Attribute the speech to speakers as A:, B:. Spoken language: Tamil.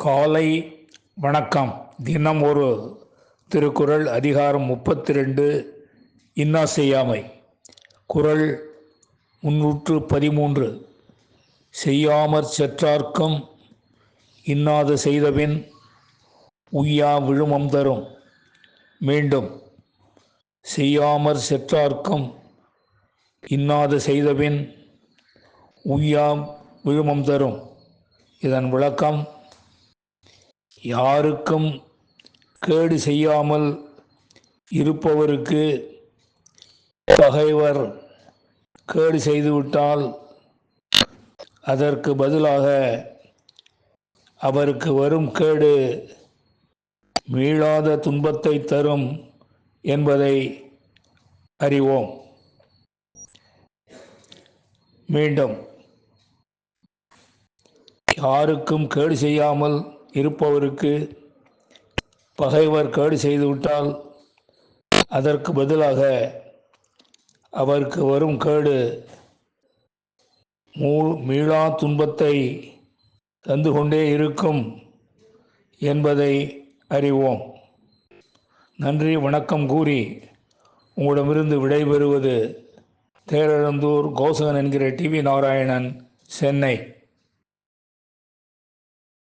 A: காலை வணக்கம். தினம் ஒரு திருக்குறள். அதிகாரம் 32. இன்னா செய்யாமை. குறள் 313. செய்யாமற் செற்றார்க்கும் இன்னாது செய்தபின் உய்யா விழுமம் தரும். மீண்டும், செய்யாமற் செற்றார்க்கும் இன்னாது செய்தபின் உய்யா விழுமம் தரும். இதன் விளக்கம்: யாருக்கும் கேடு செய்யாமல் இருப்பவருக்கு பகைவர் கேடு செய்துவிட்டால் அதற்கு பதிலாக அவருக்கு வரும் கேடு மீளாத துன்பத்தை தரும் என்பதை அறிவோம். மீண்டும், யாருக்கும் கேடு செய்யாமல் இருப்பவருக்கு பகைவர் கேடு செய்துவிட்டால் அதற்கு பதிலாக அவருக்கு வரும் கேடு மீளா துன்பத்தை தந்து கொண்டே இருக்கும் என்பதை அறிவோம். நன்றி வணக்கம் கூறி உங்களிடமிருந்து விடைபெறுவது தேரெழுந்தூர் கோசகன் என்கிற டிவி நாராயணன், சென்னை.